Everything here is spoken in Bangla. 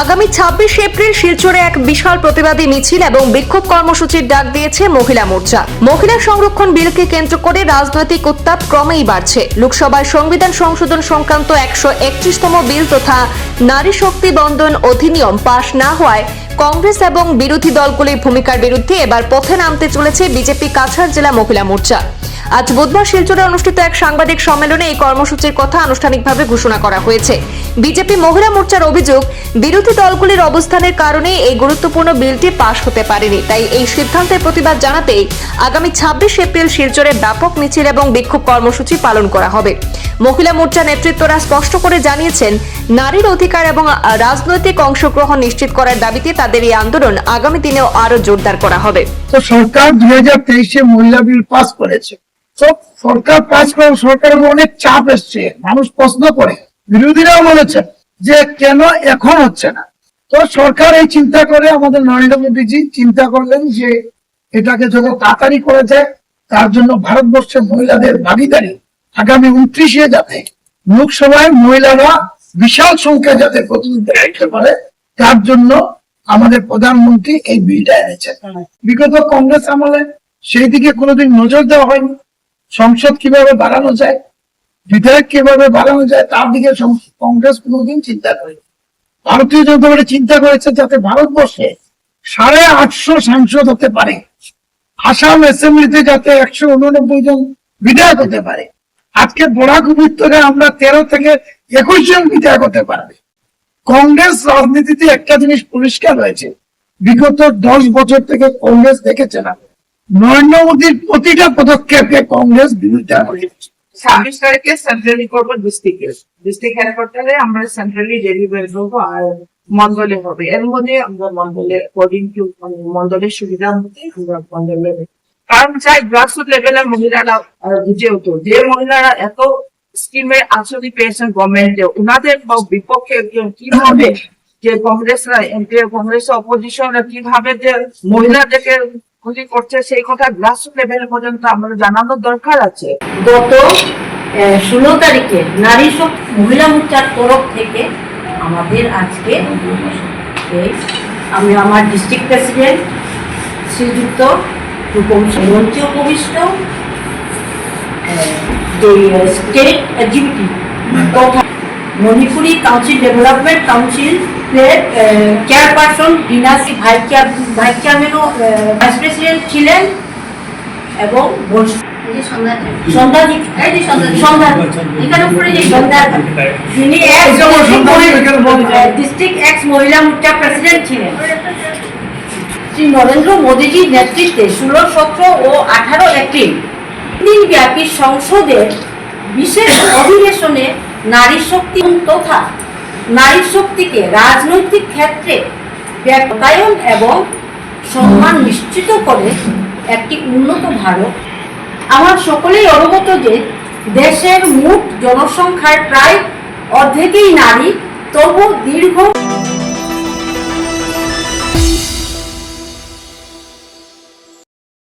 আগামী ২৬ এপ্রিল শিলচরে এক বিশাল প্রতিবাদী মিছিল এবং বিক্ষোভ কর্মসূচির ডাক দিয়েছে মহিলা মোর্চা। মহিলা সংরক্ষণ বিলকে কেন্দ্র করে রাজনৈতিক উত্তাপ ক্রমেই বাড়ছে। লোকসভায় সংবিধান সংশোধন সংক্রান্ত ১৩১তম বিল তথা নারী শক্তি বন্ধন অধিনিয়ম পাশ না হওয়ায় কংগ্রেস এবং বিরোধী দলগুলির ভূমিকার বিরুদ্ধে এবার পথে নামতে চলেছে বিজেপি কাছাড় জেলা মহিলা মোর্চা। আজ বুধবার শিলচরে অনুষ্ঠিত এক সাংবাদিক সম্মেলনে এই কর্মসূচির কথা আনুষ্ঠানিকভাবে ঘোষণা করা হয়েছে। বিজেপি মহিলা মোর্চার অভিযোগ, বিরোধী দলগুলির অবস্থানের কারণে এই গুরুত্বপূর্ণ বিলটি পাশ হতে পারেনি। তাই এই সিদ্ধান্তের প্রতিবাদ জানাতে আগামী ২৬ এপ্রিল শিলচরে ব্যাপক মিছিল এবং বিক্ষোভ কর্মসূচি পালন করা হবে। মহিলা মোর্চা নেতৃত্বরা স্পষ্ট করে জানিয়েছেন, নারীর অধিকার এবং রাজনৈতিক অংশগ্রহণ নিশ্চিত করার দাবিতে তাদের এই আন্দোলন আগামী দিনেও আরো জোরদার করা হবে। তো সরকার ২০২৩-এ মহিলা বিল পাস করেছে। সরকার পাস করে সরকারের অনেক চাপ এসছে, মানুষ প্রশ্ন করে, বিরোধীরাও বলেছেন যে কেন এখন হচ্ছে না। তো সরকার এই চিন্তা করে, আমাদের নরেন্দ্র মোদীজি চিন্তা করলেন যে এটাকে যত তাড়াতাড়ি করা যায়, তার জন্য ভারতবর্ষের মহিলাদের ভাগিদারি আগামী ২৯-এ যাতে লোকসভায় মহিলারা বিশাল সংখ্যা যাতে প্রতিনিধিত্ব করতে পারে, তার জন্য আমাদের প্রধানমন্ত্রী এই বিলটা এনেছেন। বিগত কংগ্রেস আমলে সেই দিকে কোনোদিন নজর দেওয়া হয়নি। সংসদ কিভাবে বাড়ানো যায়, বিধায়ক কিভাবে বাড়ানো যায়, তার দিকে কংগ্রেস কোনোদিন চিন্তা করেনি। ভারতীয় জনতা পার্টি চিন্তা করেছে যাতে ভারতবর্ষে ৮৫০ সাংসদ হতে পারে, আসাম অ্যাসেম্বলিতে যাতে ১৮৯ জন বিধায়ক হতে পারে। আজকে বরাক উপত্যকা আমরা ১৩ থেকে ২১ জন বিধায়ক হতে পারবে। কংগ্রেস রাজনীতিতে একটা জিনিস পরিষ্কার হয়েছে, বিগত ১০ বছর থেকে কংগ্রেস দেখেছে না, নরেন্দ্র মোদীর প্রতিটা পদক্ষেপে কংগ্রেস বিরোধিতা করেছে। ২৬ তারিখে সেন্ট্রালি করবো ডিস্ট্রিক্ট হেডকোয়ার্টারে আমরা সেন্ট্রালি ডেলিভারি করবো আর মন্ডলে হবে। এর মধ্যে আমরা মন্ডলে অ্যাকর্ডিং টু মন্ডলের সুবিধা মধ্যে আমরা মন্ডলে, কারণ চাই গ্রাসরুট লেভেলের মহিলারা বুঝে হতো যে মহিলারা এত স্কিমে আসলে পেয়েছেন গভর্নমেন্টে, ওনাদের বিপক্ষে কিভাবে যে কংগ্রেসরা কংগ্রেস অপোজিশনরা কিভাবে যে মহিলাদেরকে ক্ষতি করছে, সেই কথা গ্রাসরুট লেভেল পর্যন্ত আমাদের জানানোর দরকার আছে। গত ১৬ তারিখে নারী শক্তি মহিলা মোর্চার তরফ থেকে আমাদের আজকে আমি আমার ডিস্ট্রিক্ট প্রেসিডেন্ট শ্রীযুক্ত মঞ্চে উপবিষ্ট যে স্টেট এক্সিকিউটিভ তথা Manipuri council development council chairperson ডিনাসি ভাইস চেয়ারম্যানও ভাইস প্রেসিডেন্ট ছিলেন এবং ডিস্ট্রিক্ট এক্স মহিলা মোর্চা প্রেসিডেন্ট ছিলেন। শ্রী নরেন্দ্র মোদীজির নেতৃত্বে ১৬, ১৭ ও ১৮ এপ্রিল দিনব্যাপী সংসদের বিশেষ অধিবেশনে নারী শক্তি তথা নারী শক্তিকে রাজনৈতিক ক্ষেত্রে ব্যাপকায়ন এবং সম্মান নিশ্চিত করে একটি উন্নত ভারত। আমরা সকলেই অবগত যে দেশের মোট জনসংখ্যার প্রায় অর্ধেকই নারী, তবু দীর্ঘ